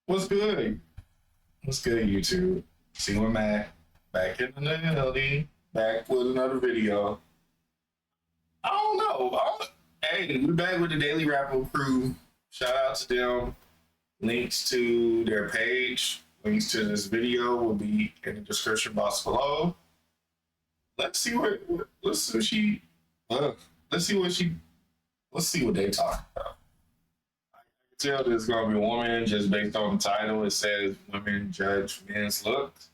What's good? What's good, YouTube? C1Mac back in the building, back with another video. I don't know. Hey, we're back with the Daily Rapper crew. Shout out to them. Links to their page, links to this video will be in the description box below. Let's see what they talk about. Tell there's gonna be a woman just based on the title. It says women judge men's looks.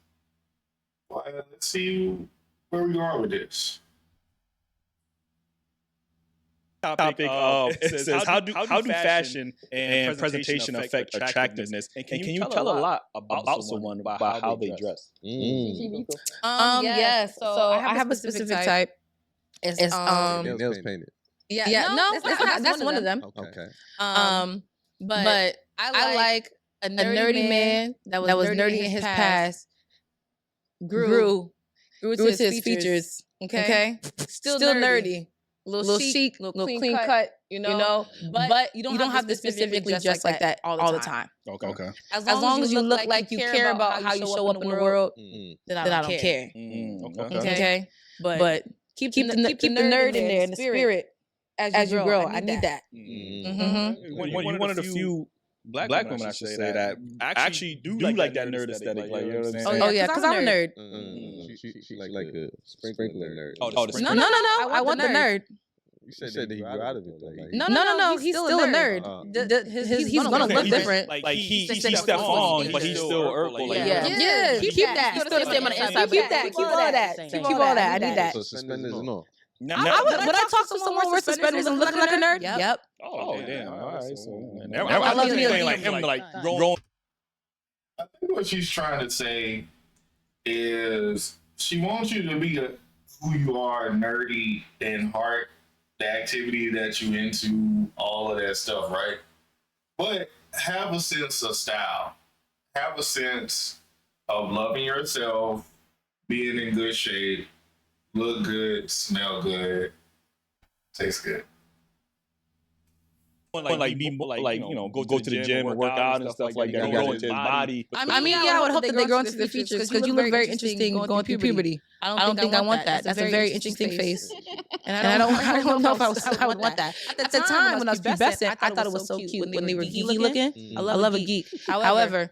Well, let's see where we are with this. It says how do fashion and presentation affect attractiveness? And can you tell a lot about someone by how they dress? Yes. So I have a specific type. It's nails painted. No, it's not. That's one of them. Okay. But I like a nerdy man that was nerdy in his past. Grew to his features. Okay. Still nerdy. Little chic, little clean cut, you know. But you don't have to specifically dress like that all the time. Okay. As long as you look like you care about how you show up in the world, then I don't care. Okay. But keep the nerd in there, in the spirit as you grow. I need that. You're one of the few black women, I should say, that actually do like that nerd aesthetic. Like, you know what I'm saying? Oh yeah, because I'm a nerd. She like a sprinkler nerd. No. I want the nerd. You said that he grew out of it though. Like, No. He's still a nerd. He's gonna look different. Like he stepped on, but he's still Urkel. Yeah. Keep that. He's still the same on the inside. Keep that. Keep all that. Keep all that. I need that. So suspenders and all. Would I talk to someone wearing suspenders and looking like a nerd? Yep. Oh damn! All right. So I love to be like him, like growing. I think what she's trying to say is she wants you to be who you are, nerdy in heart, the activity that you into, all of that stuff, right? But have a sense of style. Have a sense of loving yourself, being in good shape, look good, smell good, taste good. Like go to the gym and work out and stuff like that. Grow into his body. I mean, I would hope that they grow into the features because you look very interesting going through puberty. I don't think I want that. That's a very interesting face, and I don't know if I would want that. At the time when I was pubescent, I thought it was so cute when they were geeky looking. I love a geek. However,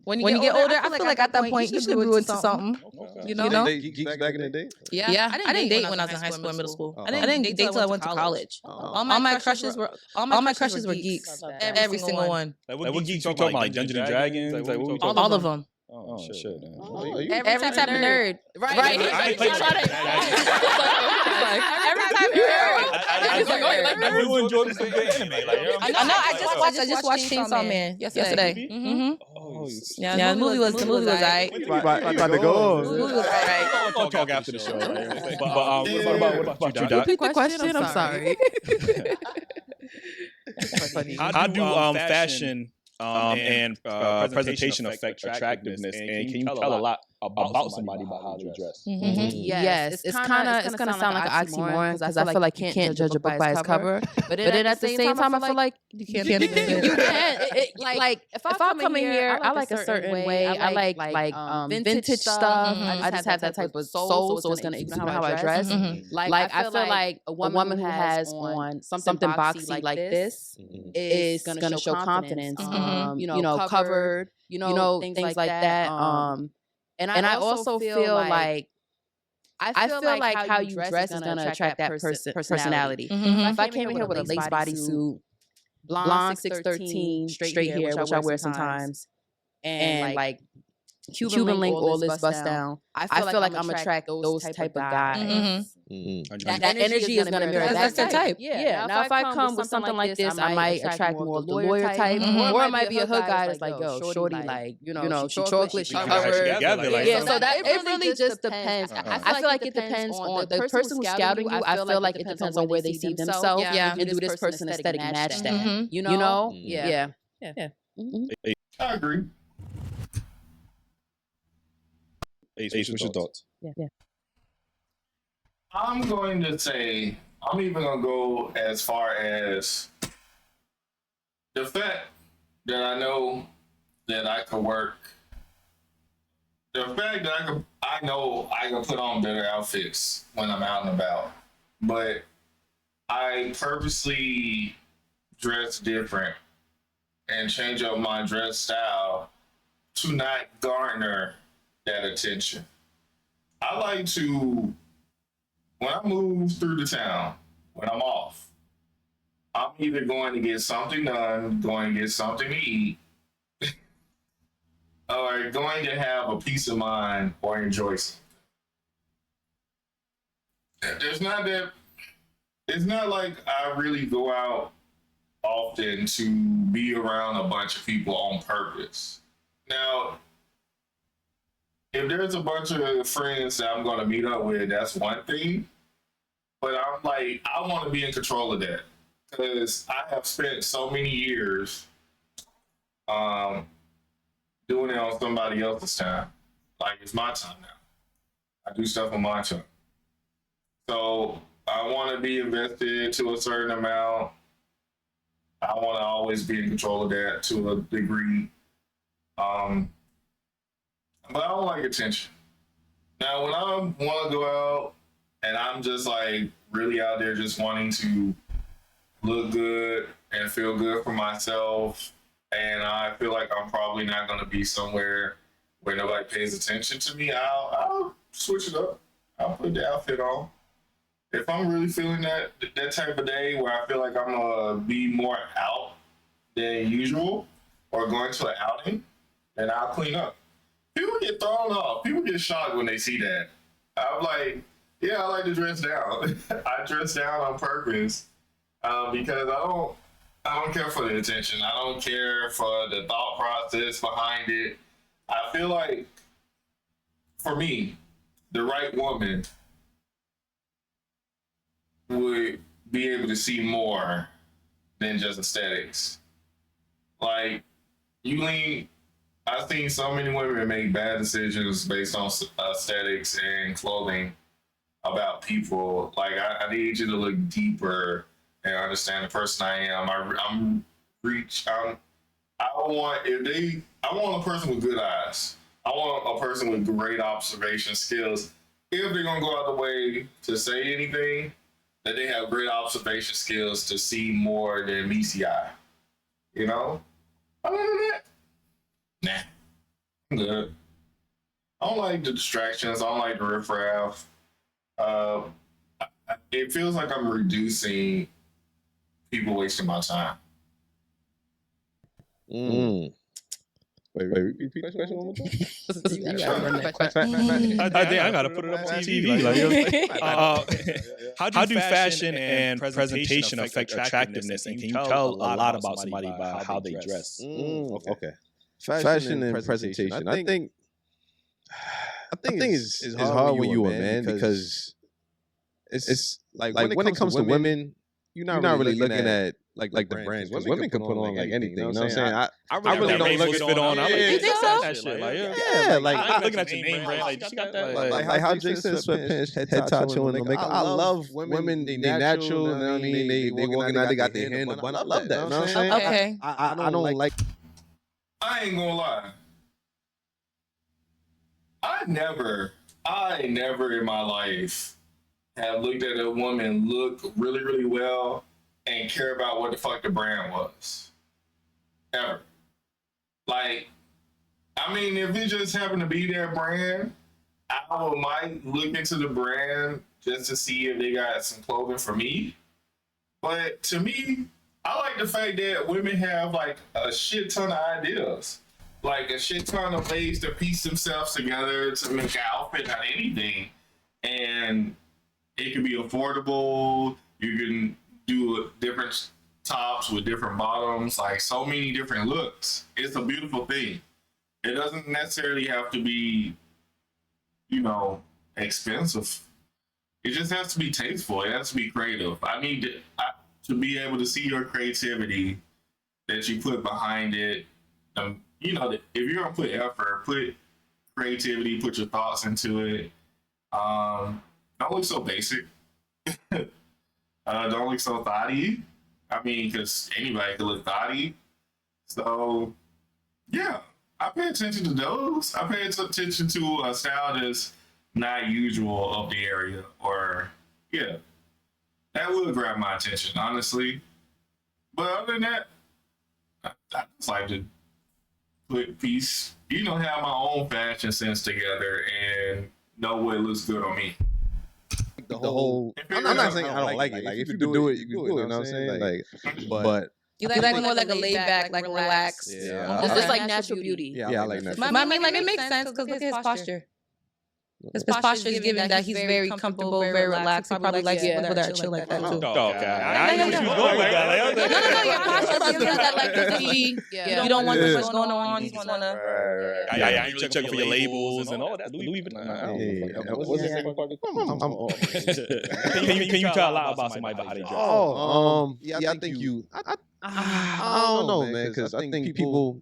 when you get older, I feel like at that point you should grow into something. You know? Geeks back in the day? Yeah. I didn't date when I was in high school and middle school. I didn't date till I went to college. All my crushes were geeks. Every single one. Like what geeks you talking about? Like Dungeons and Dragons? All of them. Oh shit. Every type of nerd. Right. Every type of nerd. I really enjoyed this anime. I just watched Chainsaw Man yesterday. Yeah, the movie was alright. About to go. The movie was alright. We'll talk after the show. But what about you, Doc? Repeat the question. I'm sorry. How do fashion and presentation affect attractiveness? And can you tell a lot about somebody by how they dress? Yes, it's gonna sound like an oxymoron because I feel like you can't judge a book by its cover. But then at the same time, I feel like you can't. You can. Like if I come in here, I like a certain way. I like vintage stuff. I just have that type of soul, so it's gonna exude how I dress. Like I feel like a woman who has on something boxy like this is gonna show confidence. Covered. Things like that. And I also feel like how you dress is gonna attract that personality. If I came in here with a lace bodysuit, blonde 613 straight hair, which I wear sometimes, and like Cuban link all this bust down, I feel like I'm attract those type of guys. That energy is gonna mirror that type. Yeah. Now if I come with something like this, I might attract more of the lawyer type, or it might be a hood guy that's like, yo, shorty, like, she chocolate, she covered. Yeah. So that it really just depends. I feel like it depends on the person who's scouting you. I feel like it depends on where they see themselves, and do this person aesthetic match that. You know? Yeah. I agree. Ace, what's your thoughts? Yeah. I'm going to say, I'm even going to go as far as the fact that I know that I could work. The fact that I know I can put on better outfits when I'm out and about, but I purposely dress different and change up my dress style to not garner that attention. I like to, when I move through the town, when I'm off, I'm either going to get something done, going to get something to eat, or going to have a peace of mind or enjoy something. There's not that, it's not like I really go out often to be around a bunch of people on purpose. Now, if there's a bunch of friends that I'm going to meet up with, that's one thing. But I'm like, I want to be in control of that because I have spent so many years doing it on somebody else's time. Like, it's my time now. I do stuff on my time. So I want to be invested to a certain amount. I want to always be in control of that to a degree. But I don't like attention. Now, when I want to go out and I'm just like really out there just wanting to look good and feel good for myself, and I feel like I'm probably not going to be somewhere where nobody pays attention to me, I'll switch it up. I'll put the outfit on. If I'm really feeling that type of day where I feel like I'm going to be more out than usual or going to an outing, then I'll clean up. People get thrown off. People get shocked when they see that. I'm like, yeah, I like to dress down. I dress down on purpose because I don't care for the attention. I don't care for the thought process behind it. I feel like, for me, the right woman would be able to see more than just aesthetics. Like, I've seen so many women make bad decisions based on aesthetics and clothing about people. Like, I need you to look deeper and understand the person I am. I want a person with good eyes. I want a person with great observation skills. If they're gonna go out the way to say anything, that they have great observation skills to see more than meets the eye. You know? Other than that, nah, I'm good. I don't like the distractions. I don't like the riffraff. It feels like I'm reducing people wasting my time. Wait, repeat that question one more time. You gotta run that question. I gotta put it up on TV. How do fashion and presentation affect attractiveness? And can you tell a lot about somebody by how they dress? Okay. Fashion and presentation. I think it's hard when you're a man because it's like when it comes to women, you're not really looking at like the brands, because women can put on like anything. You know what I'm saying? I really don't look at on. You think so? That shit, like I'm not looking at your name brand. Like, she got that. Like how Jake said, sweatpants, head top showing the makeup. I love women. They natural. You know what I mean? They walking out. They got their hair in the bun. I love that. You know what I'm saying? Okay. I don't like. I ain't gonna lie. I never in my life have looked at a woman look really, really well and care about what the fuck the brand was. Ever. Like, I mean, if it just happened to be their brand, I might look into the brand just to see if they got some clothing for me. But to me, I like the fact that women have like a shit ton of ideas. Like a shit ton of ways to piece themselves together to make an outfit out of anything. And it can be affordable. You can do different tops with different bottoms, like so many different looks. It's a beautiful thing. It doesn't necessarily have to be, expensive. It just has to be tasteful. It has to be creative. I need to be able to see your creativity that you put behind it. If you're gonna put effort, put creativity, put your thoughts into it. Don't look so basic. Don't look so thotty. I mean, because anybody could look thotty. So, yeah, I pay attention to those. I pay attention to a style that's not usual of the area, or yeah, that would grab my attention, honestly. But other than that, I just like to put piece, have my own fashion sense together and know what looks good on me. The whole. I'm not saying I don't like it. Like if you can do it, you can do it. You know what I'm saying? Like, but. You like more like a laid back, like relaxed. Yeah, it's just like natural beauty. Yeah, I like natural. I mean, like it makes sense because look at his posture. His posture is giving that he's very comfortable, very relaxed. He probably likes people that are chill like that too. Okay, I knew she was going with that. No, your posture gives that like you don't want too much going on. You just want to. Yeah, you check for your labels and all that. Louis Can you tell a lot about somebody by how they dress? Yeah, I think you. I don't know, man, because I think people.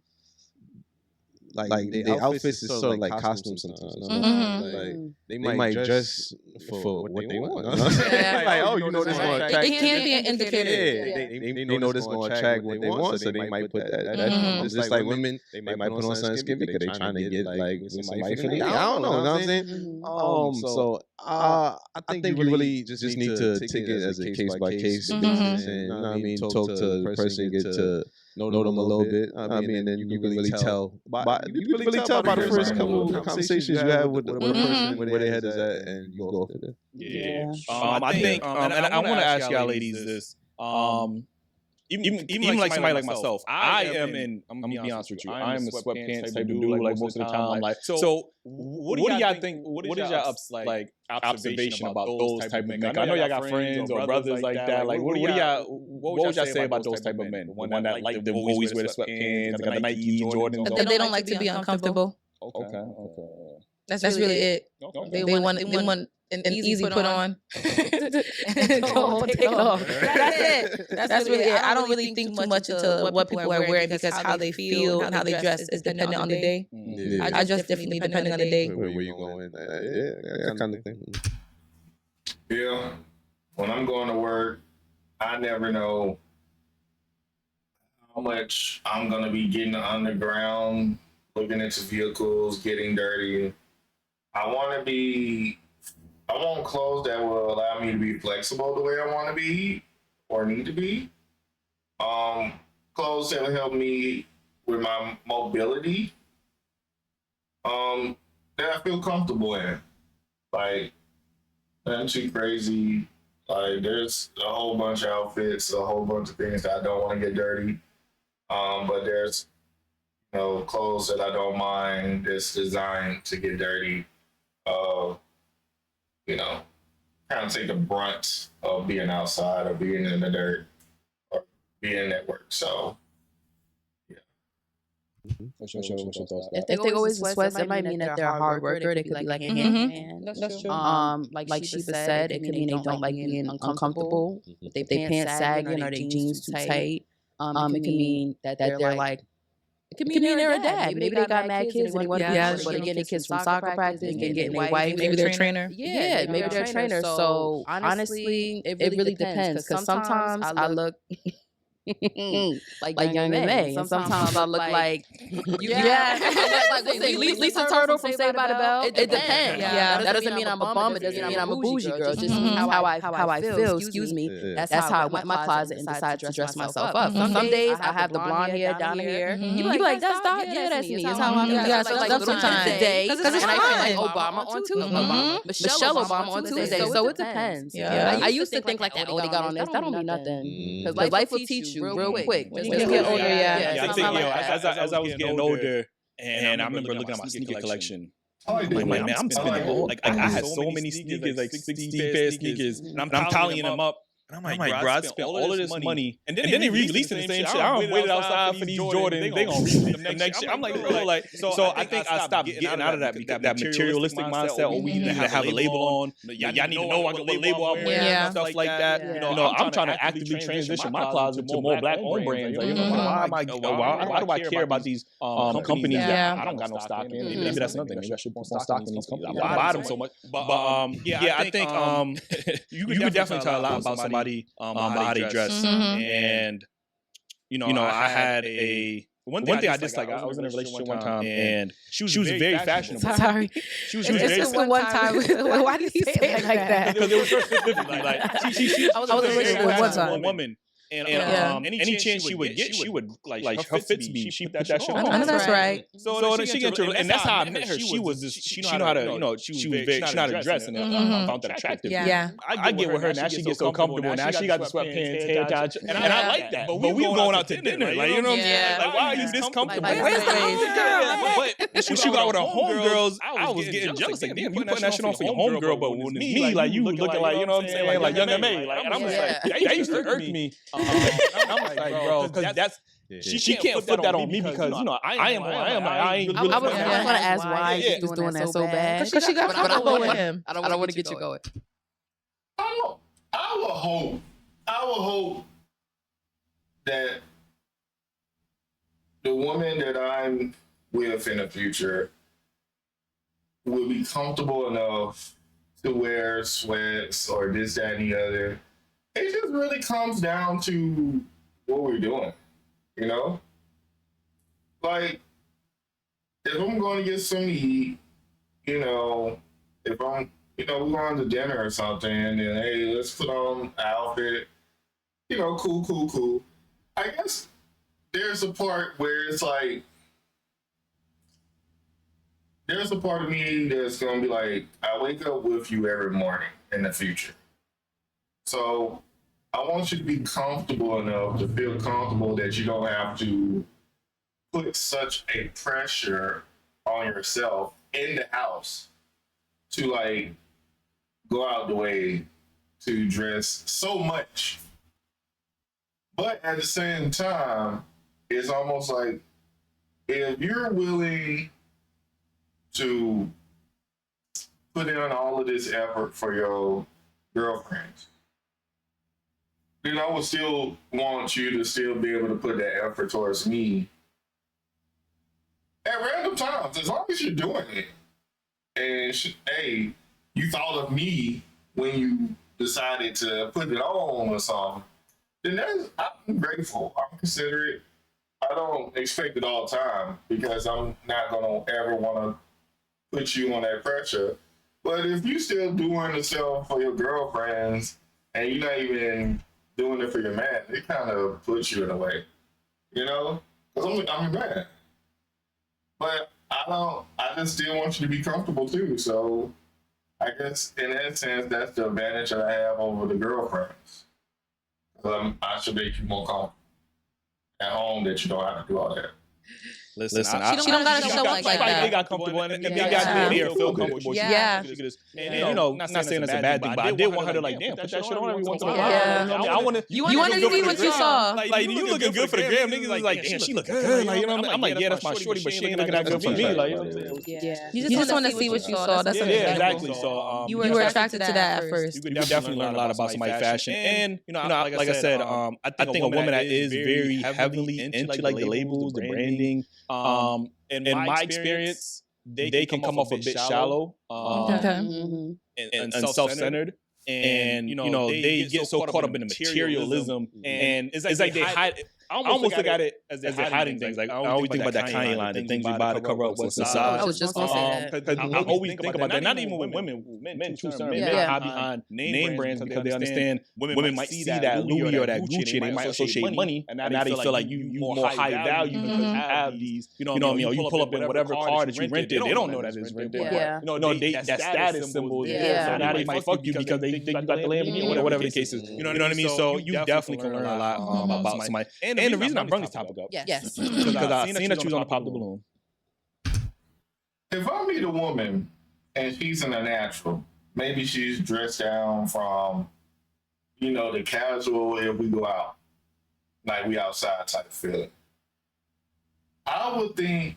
Like their outfits is sort of like costumes sometimes. Like they might dress for what they want. Like, oh, this gonna attract. It can be an indicator. They know this gonna attract what they want, so they might put that. Just like women, they might put on something skimpy because they trying to get like somebody for the. I don't know. You know what I'm saying? So I think you really just need to take it as a case by case basis, and you know what I mean, talk to the person, get to know them a little bit. I mean, and then you can really tell. You can really tell by the first couple of conversations you have with the person where their head is at, and you go off of it. Yeah. I think, and I want to ask y'all ladies this. Even like somebody like myself, I am in. I'm gonna be honest with you. I am a sweatpants type of dude, like most of the time. Like, so what do y'all think? What is y'all like observation about those type of men? I know y'all got friends or brothers like that. Like, what would y'all say about those type of men? One that like they always wear the sweatpants, got the Nike Jordans. They don't like to be uncomfortable. Okay. That's really it. They want an easy put on. Take it off. That's it. That's really it. I don't really think too much into what people are wearing because how they feel and how they dress is dependent on the day. I dress differently depending on the day. Where you going? Yeah, that kind of thing. Yeah. When I'm going to work, I never know how much I'm going to be getting underground, looking into vehicles, getting dirty. I want clothes that will allow me to be flexible the way I want to be or need to be. Clothes that will help me with my mobility. That I feel comfortable in. Like, nothing too crazy. Like, there's a whole bunch of outfits, a whole bunch of things that I don't want to get dirty. But there's, clothes that I don't mind that's designed to get dirty. Kind of take the brunt of being outside or being in the dirt or being at work. So, yeah. What's your thoughts? If they always wear sweats, it might mean that they're a hard worker. They could be like a handyman. That's true. Like Sheba said, it could mean they don't like being uncomfortable. If they pants sagging or their jeans too tight. It can mean that they're like. It could mean they're a dad. Maybe they got mad kids and they want to be getting their kids from soccer practice and getting their wife. Maybe they're a trainer. Yeah, maybe they're a trainer. So honestly, it really depends. Because sometimes I look like Young and May, and sometimes I look like Lisa Turtle from Saved by the Bell. It depends. Yeah, that doesn't mean I'm a bum. It doesn't mean I'm a bougie girl. It just means how I feel. Excuse me. That's how I went in my closet and decided to dress myself up. Some days I have the blonde hair down here. You be like, that's Dot? Yeah, that's me. It's how I feel. Yeah, so like sometimes today, and I feel like Obama on Tuesday, Michelle Obama on Tuesday. So it depends. I used to think like that. Oh, they got on this. That don't mean nothing. Because life will teach you real quick. When you get older, as I was getting older, and I remember looking at my sneaker collection. I'm man, I'm spending I had so many sneakers, like 60 pair of sneakers, and I'm tallying them up. And I'm like, bro, I spent all of this money. And then they releasing the same shit. I don't wait outside for these Jordans. They gonna release them next year. I'm like, bro, so I think I stopped getting out of that materialistic mindset. Oh, we need to have a label on. Y'all need to know what label I'm wearing and stuff like that. I'm trying to actively transition my closet to more black-owned brands. Why do I care about these companies that I don't got no stock in? Maybe that's nothing. Maybe I should put some stock in these companies. I buy them so much. But yeah, I think you could definitely tell a lot about somebody how they dress. And I had a One thing I dislike, I was in a relationship one time, and she was very fashionable. Sorry. She was very fashionable. One time. Why did he say it like that? Because it was her specifically. Like, she I was in a relationship with one time. Woman. And any chance she would get, she would like her fits be. She put that shit on. I know that's right. So then she get into, and that's how I met her. She was just, she know how to, she know how to dress, and I found that attractive. Yeah. I get with her now. She gets so comfortable. Now she got the sweatpants, hair tie, and I like that. But we were going out to dinner, like, you know what I'm saying? Like, why are you this comfortable? But when she got with her homegirls, I was getting jealous. Like, damn, you putting that shit on for your homegirl, but when it's me, like, you looking like, you know what I'm saying, like young M.A. Like, and I'm just like, that used to irk me. I'm like, bro, because that's she can't put that on me because I ain't. I was gonna ask why she's doing that so bad. Because she got comfortable with him. I don't want to get you going. I will hope that the woman that I'm with in the future will be comfortable enough to wear sweats or this, that, and the other. It just really comes down to what we're doing, you know? Like, if I'm going to get some to eat, if I'm, we're going to dinner or something, and hey, let's put on an outfit, cool. I guess there's a part where it's like, there's a part of me that's going to be like, I wake up with you every morning in the future. So I want you to be comfortable enough to feel comfortable that you don't have to put such a pressure on yourself in the house to like go out the way to dress so much. But at the same time, it's almost like if you're willing to put in all of this effort for your girlfriends, then I would still want you to still be able to put that effort towards me at random times, as long as you're doing it. And hey, you thought of me when you decided to put it on or something, then I'm grateful. I'm considerate. I don't expect it all the time because I'm not going to ever want to put you on that pressure. But if you still doing the stuff for your girlfriends and you're not even doing it for your man, it kind of puts you in a way, because I'm a man. But I just still want you to be comfortable too. So I guess in that sense, that's the advantage that I have over the girlfriends. I should make you more comfortable at home that you don't have to do all that. Listen, she don't gotta show up like that. They got comfortable and they got feel comfortable. Yeah. And not saying it's a bad thing, but I did want her to like, damn, put that shit on every once in a while. Yeah. I want to. You want to see what you saw. Like you looking good for the gram. Niggas is like, damn, she looking good. Like, I'm like, yeah, that's my shorty, but she ain't looking that good for me. Like, you just want to see what you saw. That's exactly. So you were attracted to that at first. You could definitely learn a lot about somebody's fashion. And like I said, I think a woman that is very heavily into like the labels, the branding. In my experience, they can come off a bit shallow and self-centered. And they get so caught up in the materialism, and it's like they hide. I almost look at it as they're hiding things. Like I always think about that Kanye line, the things you buy to cover up what's inside. I was just gonna say that. I always think about that. Not even with women, men too. Men hide behind name brands because they understand women might see that Louis or that Gucci, and they might associate money, and now they feel like you more high value because you have these. You know what I mean? Or you pull up in whatever car that you rented, they don't know that it's rented. No, that status symbol. So now they might fuck you because they think you got the Lamborghini or whatever the case is. You know what I mean? So you definitely can learn a lot about somebody. And the reason I brought this topic up, yes, because I seen that you was on the Pop the Balloon. If I meet a woman and she's in a natural, maybe she's dressed down from, the casual if we go out, like we outside type of feeling. I would be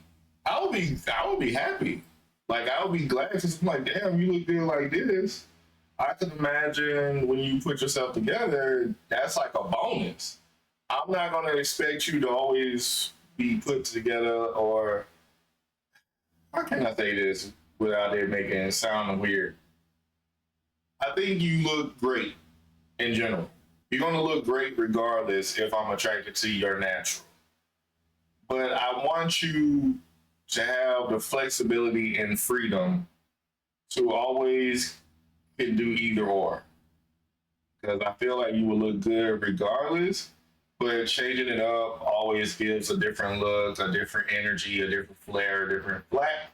happy. Like I would be glad because I'm like, damn, you look good like this. I can imagine when you put yourself together, that's like a bonus. I'm not going to expect you to always be put together, or how can I say this without it making it sound weird? I think you look great in general. You're going to look great regardless if I'm attracted to your natural. but I want you to have the flexibility and freedom to always can do either or. Because I feel like you will look good regardless, but changing it up always gives a different look, a different energy, a different flair, a different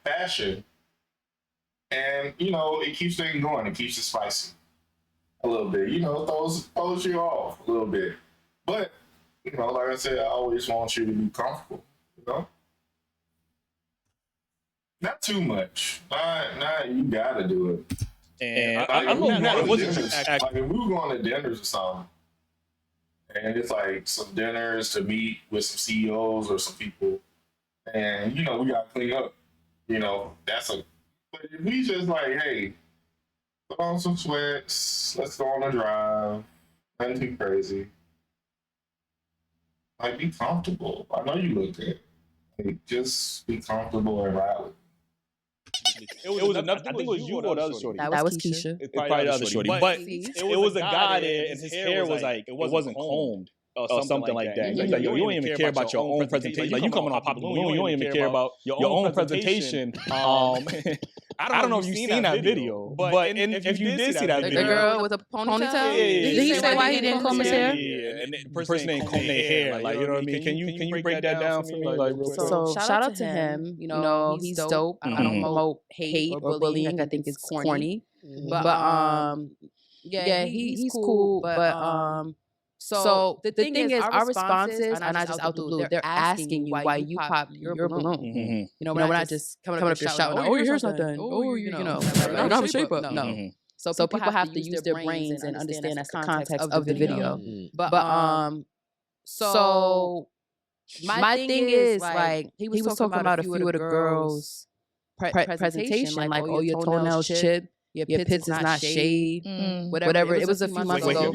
fashion. And, it keeps things going. It keeps it spicy a little bit. Throws you off a little bit. But, like I said, I always want you to be comfortable, Not too much. Not you gotta do it. And like, I know it wasn't like if we were going to dinners or something, and it's like some dinners to meet with some CEOs or some people, and we gotta clean up. That's a. But if we just like, hey, put on some sweats, let's go on a drive, nothing too crazy. Like, be comfortable. I know you look good. Like, just be comfortable and ride with it. It was another. I think it was you or the other shorty. That was Keisha. It's probably the other shorty. But it was a guy there, and his hair was like it wasn't combed or something like that. He's like, yo, you don't even care about your own presentation. Like, you coming on Pop the Balloon, you don't even care about your own presentation. I don't know if you've seen that video, but if you did see that video, the girl with a ponytail. Did he say why he didn't comb his hair? Yeah, and the person didn't comb their hair. Like, you know what I mean? Can you break that down for me? Like, real quick? So shout out to him. He's dope. I don't promote hate or bullying. I think it's corny. But yeah, he's cool. But so the thing is, our responses are not just out the blue. They're asking you why you popped your balloon. We're not just coming up here shouting, "Oh, your hair's not done." Oh, you don't have a shape up. No. So people have to use their brains and understand that's the context of the video. But so my thing is, like, he was talking about a few of the girls' presentation, like, oh, your toenails chipped. Your pits is not shaved, whatever. It was a few months ago.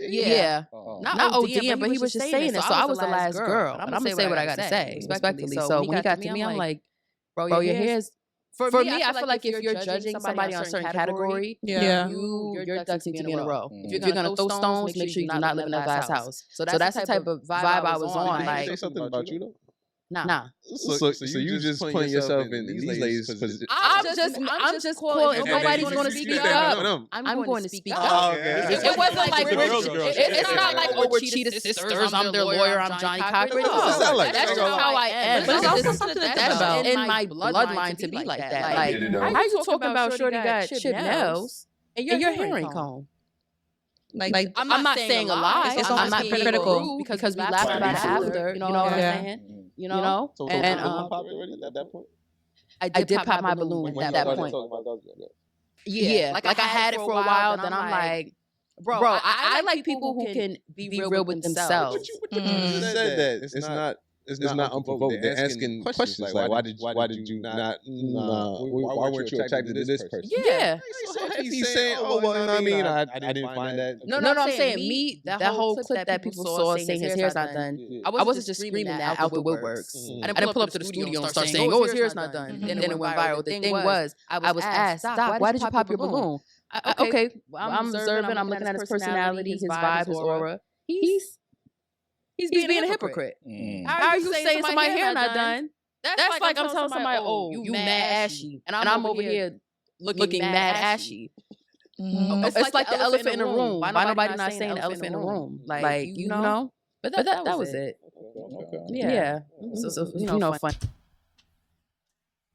Yeah. Not ODing, but he was just saying it. So I was the last girl. I'm going to say what I got to say, respectfully. So when he got to me, I'm like, bro, your hair's... For me, I feel like if you're judging somebody on a certain category, you're ducks need to be in a row. If you're going to throw stones, make sure you do not live in a glass house. So that's the type of vibe I was on. Like, say something about you, though? Nah. So you just putting yourself in these ladies' position. I'm just calling. If nobody's going to speak up, I'm going to speak up. It wasn't like it's not like, oh, we're Cheetah sisters. I'm their lawyer. I'm Johnny Cochran. No, that's just how I am. But there's also something that's in my bloodline to be like that. Like, how you talking about shorty got chipped nails and your hair ain't combed? Like I'm not saying a lie. I'm not critical because we laughed about it after. You know what I'm saying? So and popped already at that point? I did pop my balloon at that point. Yeah, like I had it for a while. Then I'm like, bro, I like people who can be real with themselves. But you just said that it's not unprovoked. They're asking questions like, why did you not? Why weren't you attracted to this person? Yeah. He's saying, oh, well, you know what I mean? I didn't find that. No, I'm saying me, that whole clip that people saw saying his hair's not done, I wasn't just screaming that out the woodworks. I didn't pull up to the studio and start saying, oh, his hair's not done. Then it went viral. The thing was, I was asked, stop, why did you pop your balloon? Okay, I'm observing, I'm looking at his personality, his vibe, his aura. He's being a hypocrite. How are you saying somebody's hair not done? That's like I'm telling somebody, oh, you mad ashy. And I'm over here looking mad ashy. It's like the elephant in the room. Why nobody not saying the elephant in the room? Like, you know? But that was it. Yeah. So fun.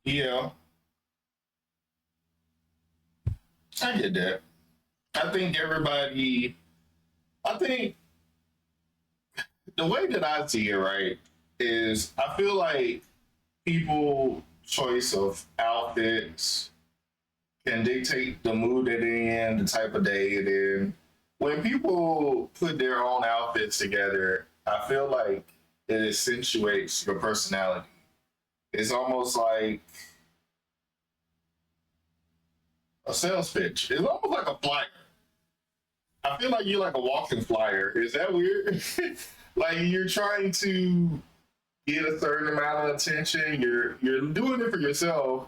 Yeah. I get that. I think the way that I see it, right, is I feel like people's choice of outfits can dictate the mood that they're in, the type of day it in. When people put their own outfits together, I feel like it accentuates your personality. It's almost like a sales pitch. It's almost like a flyer. I feel like you're like a walking flyer. Is that weird? Like, you're trying to get a certain amount of attention. You're doing it for yourself,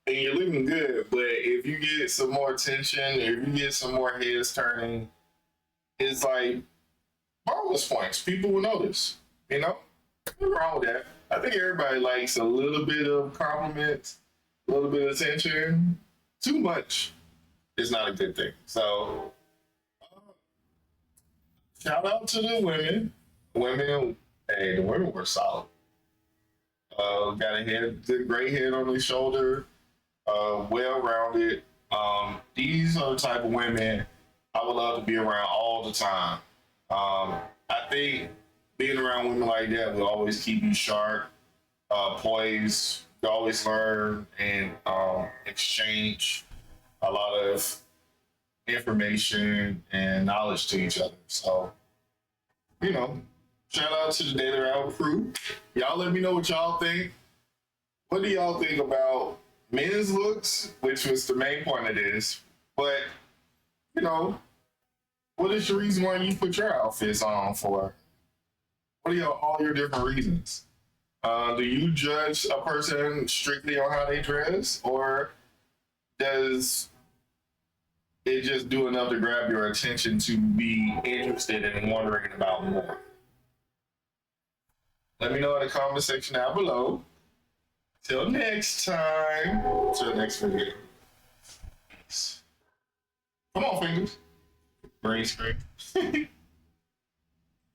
and you're looking good. But if you get some more attention, if you get some more heads turning, it's like bonus points. People will notice, Nothing wrong with that. I think everybody likes a little bit of compliments, a little bit of attention. Too much is not a good thing. So, shout out to the women. The women were solid. Got a good gray head on his shoulder, well rounded. These are the type of women I would love to be around all the time. I think being around women like that will always keep you sharp, poised. You always learn and exchange a lot of information and knowledge to each other. So, shout out to the Daily Round crew. Y'all let me know what y'all think. What do y'all think about men's looks, which was the main point of this? But, what is the reason why you put your outfits on for? What are all your different reasons? Do you judge a person strictly on how they dress, or does it just do enough to grab your attention to be interested and wondering about more? Let me know in the comment section down below. Till next time. Till next video. Peace. Come on, fingers. Green screen.